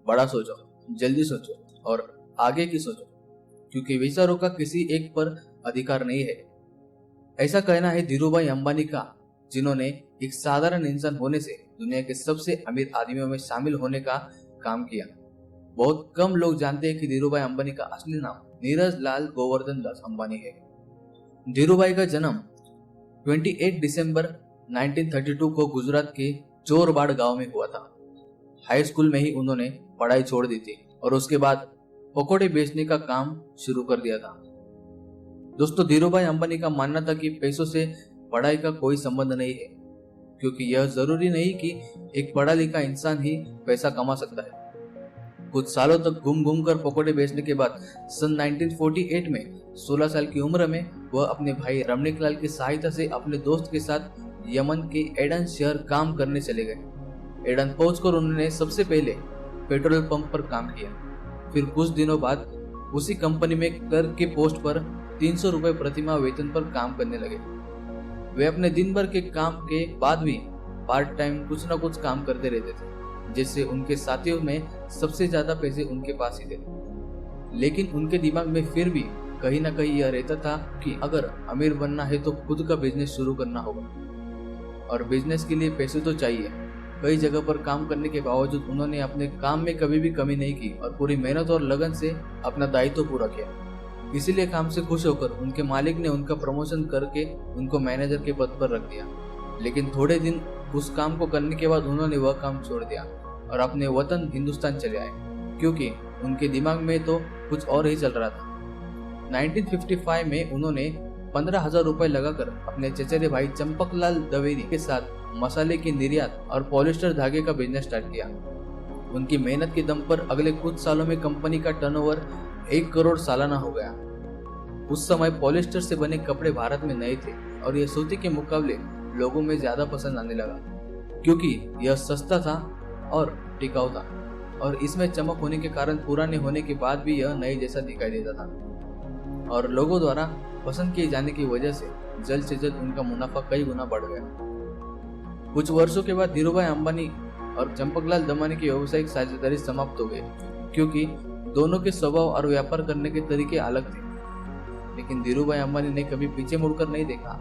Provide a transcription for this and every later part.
बड़ा सोचो, जल्दी सोचो और आगे की सोचो, क्योंकि विचारों का किसी एक पर अधिकार नहीं है। ऐसा कहना है धीरूभाई अंबानी का, जिन्होंने एक साधारण इंसान होने से दुनिया के सबसे अमीर आदमियों में शामिल होने का काम किया। बहुत कम लोग जानते हैं कि धीरूभाई अंबानी का असली नाम नीरज लाल गोवर्धन दास अंबानी है। धीरूभाई का जन्म 28 दिसंबर 1932 को गुजरात के चोरबाड़ गांव में हुआ था। हाई स्कूल में ही उन्होंने पढ़ाई छोड़ दी थी और उसके बाद पकोड़े बेचने का काम शुरू कर दिया था। दोस्तों, धीरूभाई अंबानी का मानना था कि पैसों से पढ़ाई का कोई संबंध नहीं है, क्योंकि यह जरूरी नहीं कि एक पढ़ा लिखा इंसान ही पैसा कमा सकता है। कुछ सालों तक घूम घूम कर पकोड़े बेचने के बाद सन 1948 में 16 साल की उम्र में वह अपने भाई रमणीक लाल की सहायता से अपने दोस्त के साथ यमन के एडन शहर काम करने चले गए। एडन पहुंचकर उन्होंने सबसे पहले पेट्रोल पंप पर काम किया। फिर कुछ दिनों बाद उसी कंपनी में क्लर्क के पोस्ट पर 300 रुपए प्रतिमाह वेतन पर काम करने लगे। वे अपने दिन भर के काम के बाद भी पार्ट टाइम कुछ न कुछ काम करते रहते थे, जिससे उनके साथियों में सबसे ज्यादा पैसे उनके पास ही थे। लेकिन उनके दिमाग में फिर भी कहीं ना कहीं यह रहता था कि अगर अमीर बनना है तो खुद का बिजनेस शुरू करना होगा, और बिजनेस के लिए पैसे तो चाहिए। कई जगह पर काम करने के बावजूद उन्होंने अपने काम में कभी भी कमी नहीं की और पूरी मेहनत और लगन से अपना दायित्व पूरा किया। इसीलिए काम से खुश होकर उनके मालिक ने उनका प्रमोशन करके उनको मैनेजर के पद पर रख दिया। लेकिन थोड़े दिन उस काम को करने के बाद उन्होंने वह काम छोड़ दिया और अपने वतन हिंदुस्तान चले आए, क्योंकि उनके दिमाग में तो कुछ और ही चल रहा था। 1955 में उन्होंने 15,000 रुपए लगाकर अपने चचेरे भाई चंपकलाल द्विवेदी के साथ मसाले की निर्यात और पॉलिस्टर धागे का बिजनेस स्टार्ट किया। उनकी मेहनत के दम पर अगले कुछ सालों में कंपनी का टर्नओवर 1 करोड़ सालाना हो गया। उस समय पॉलिस्टर से बने कपड़े भारत में नए थे और यह सूती के मुकाबले लोगों में ज्यादा पसंद आने लगा, क्योंकि यह सस्ता था और टिकाऊ था, और इसमें चमक होने के कारण पुराने होने के बाद भी यह नए जैसा दिखाई देता था। और लोगों द्वारा पसंद किए जाने की वजह से जल्द से जल्द उनका मुनाफा कई गुना बढ़ गया। कुछ वर्षों के बाद धीरूभाई अंबानी और चंपकलाल दमानी की व्यावसायिक साझेदारी समाप्त हो गई, क्योंकि दोनों के स्वभाव और व्यापार करने के तरीके अलग थे। लेकिन धीरूभाई अंबानी ने कभी पीछे मुड़कर नहीं देखा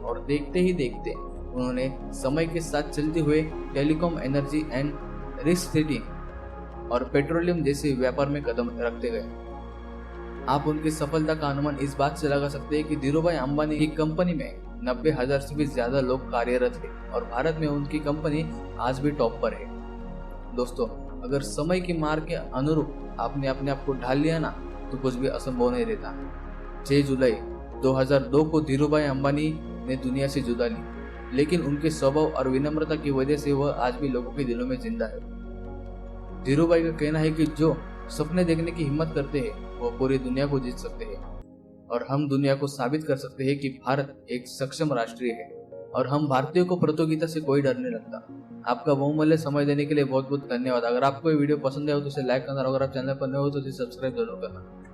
और देखते ही देखते उन्होंने समय के साथ चलते हुए telecom, energy and risk city और पेट्रोलियम जैसे व्यापार में कदम रखते गए। आप उनकी सफलता का अनुमान इस बात से लगा सकते हैं कि धीरूभाई अंबानी की कंपनी में 90,000 से भी ज्यादा लोग कार्यरत हैं और भारत में उनकी कंपनी आज भी टॉप पर है। दोस्तों, अगर समय की मार के अनुरूप आपने अपने आप को ढाल लिया ना, तो कुछ भी असंभव नहीं रहता। 6 जुलाई 2002 को धीरूभाई अंबानी ने दुनिया से जुदा ली, लेकिन उनके स्वभाव और विनम्रता की वजह से वह आज भी लोगों के दिलों में जिंदा है। धीरूभाई का कहना है कि जो सपने देखने की हिम्मत करते हैं वो पूरी दुनिया को जीत सकते हैं, और हम दुनिया को साबित कर सकते हैं कि भारत एक सक्षम राष्ट्रीय है और हम भारतीयों को प्रतियोगिता से कोई डर नहीं लगता। आपका बहुमूल्य समय देने के लिए बहुत बहुत धन्यवाद। अगर आपको ये वीडियो पसंद आया हो तो इसे लाइक करना, और अगर आप चैनल पर नए हो तो इसे सब्सक्राइब जरूर करना।